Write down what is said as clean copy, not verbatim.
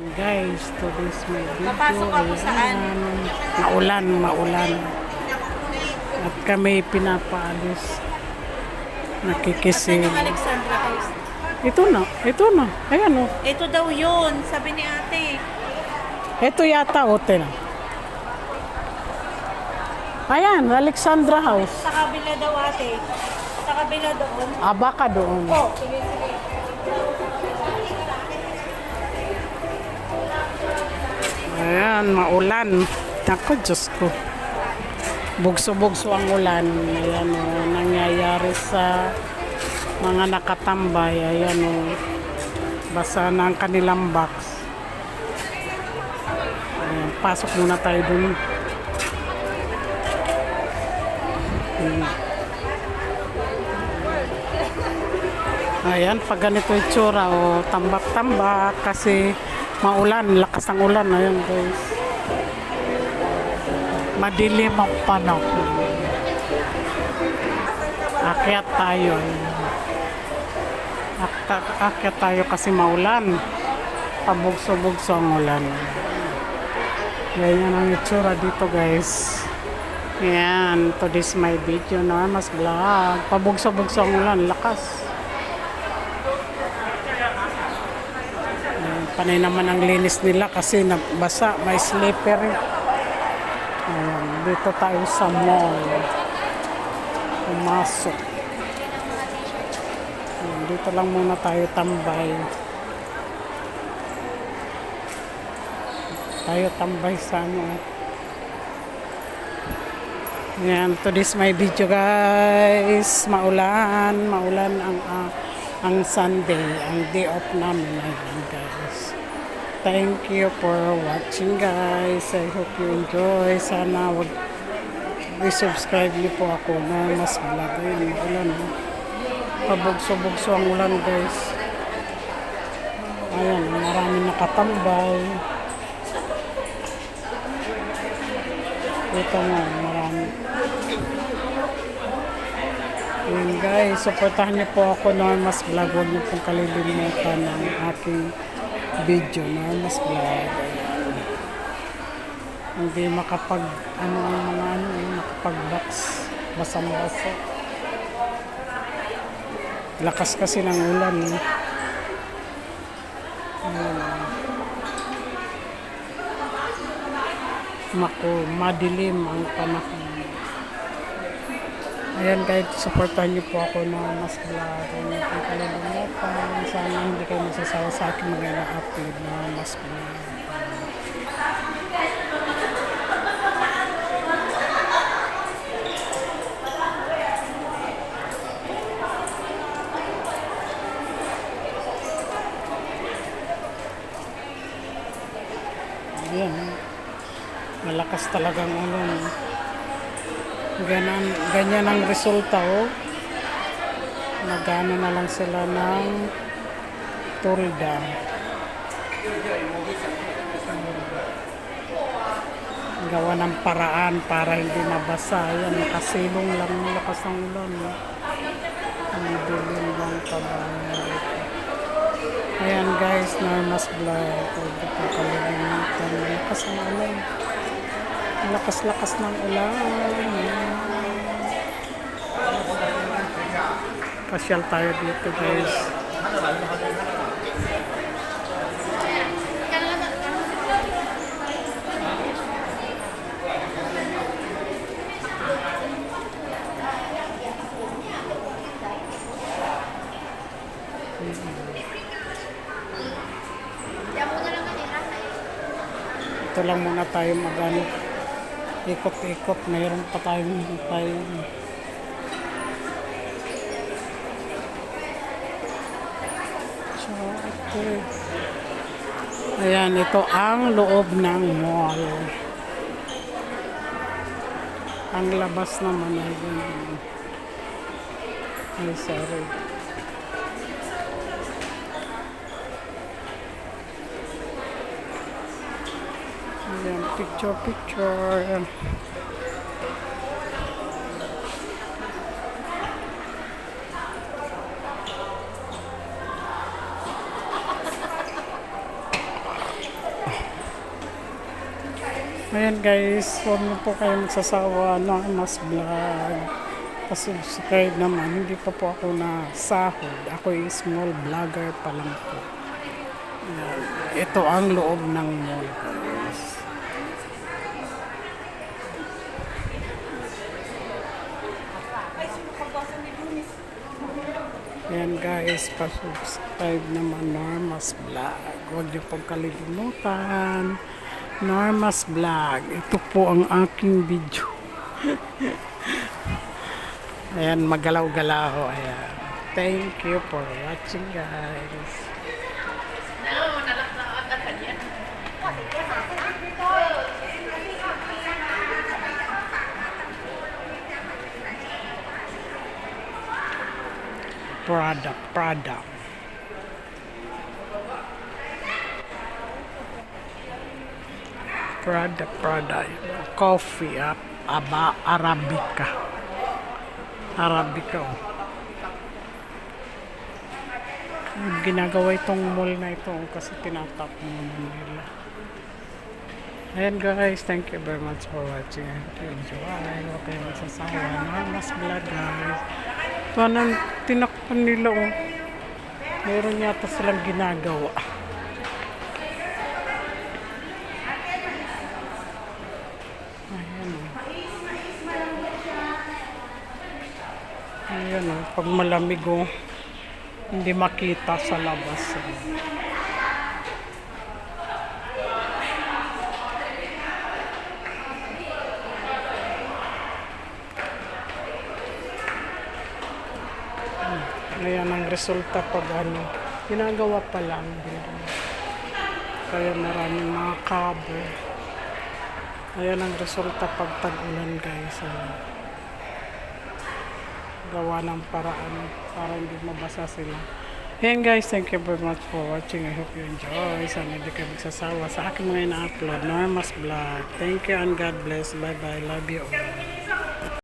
Guys, today's my video. Papasok ako saan? Maulan. At kami pinapaalis. Nakikisin. Asan yung Alexandra House? Ito na. Ayan o. Ito daw yun, sabi ni ate. Ito yata hotel. Ayan, Alexandra House. Sa kabila daw ate. Sa kabila doon. Baka doon. Oh, sige. Ayan, maulan. Ako, Diyos ko. Bugso-bugso ang ulan. Ayan o, nangyayari sa mga nakatambay. Ayan o, basa na ang kanilang box. Ayan, pasok muna tayo dun. Ayan, pag ganito yung tsura o tambak-tambak kasi maulan, lakas ng ulan. Ayan guys, madilim ang panahon. Akyat tayo. Akyat tayo kasi maulan, pabugso-bugso ang ulan. Ganyan ang itsura dito guys. Ayan, today's my video na mas vlog. Pabugso-bugso ang ulan, lakas. Panay naman ang linis nila kasi nabasa, may slipper. Ayan, dito tayo sa mall. Pumasok. Ayan, dito lang muna tayo tambay. Tayo tambay sa ano. Ayan, today's my video guys. Maulan ang Sunday, ang day off namin. Ayan guys. Thank you for watching guys. I hope you enjoy. Sana i-subscribe niyo po ako na mas vlog. Ayan, ulan. Pabugso-bugso ang ulan guys. Ayan, maraming nakatambay. Ito nga, marami. Ayan guys, supportahan niyo po ako na mas vlog. Huwag niyo pong kalilimutan ng aking video na mas vlog. Hindi makapag makapag-box basang-basa. Lakas kasi ng ulan eh. Madilim ang panahon. Ayan guys, supportahan niyo po ako na mas vlog. Huwag pong kalilimutan. Sana hindi kayo masasawa sa akin mga upload na mas vlog. Ayan, malakas talagang ulan. Ganyan ang resulta oh. Nagana na lang sila ng tolda. Gawa ng paraan para hindi mabasa. Ayan, nakasilong lang ng lakas ng ulan. Ang dilim lang kabayan. Ayan guys, Normas Vlog. Huwag po kalilimutan. Lakas ng ulan. Lakas-lakas ng ulan. Pasyal tayo dito guys. Ito lang muna tayo magano. Ikot-ikot, mayroon pa tayong so, okay. Ayan, ito ang loob ng mall. Ang labas naman ay sorry. Ayan, picture. Ayan guys, huwag mo po kayo magsasawa ng mas vlog. Subscribe naman, hindi pa po ako na sahod. Ako ay small vlogger pa lang po. Ayan. Ito ang loob ng mall guys. Ayan guys, pa-subscribe naman Norma's Vlog. Huwag niyo pong kalimutan. Norma's Vlog. Ito po ang aking video. Ayan, magalaw-galaw. Ayan. Thank you for watching guys. Product. Coffee, Arabica. Arabica. Oh. Ginagawa itong mall na ito kasi tinatap naman nila. Ayan guys, thank you very much for watching. I hope you enjoy. Huwag kayo magsasawa. Norma's Vlog guys. Ito nang tinakpan nila oh. Meron yata silang ginagawa. Ayan oh. Ayan oh. Pag malamig oh. Hindi makita sa labas. Ayan ang resulta pag ano. Ginagawa pa lang. Kaya maraming mga cover. Ayan ang resulta pag tag-ulan guys. Gawa ng paraan para hindi mabasa sila. Ayan guys, thank you very much for watching. I hope you enjoy. Sana hindi kayo magsasawa sa aking mga ina-upload. Norma's Vlog. Thank you and God bless. Bye bye. Love you all.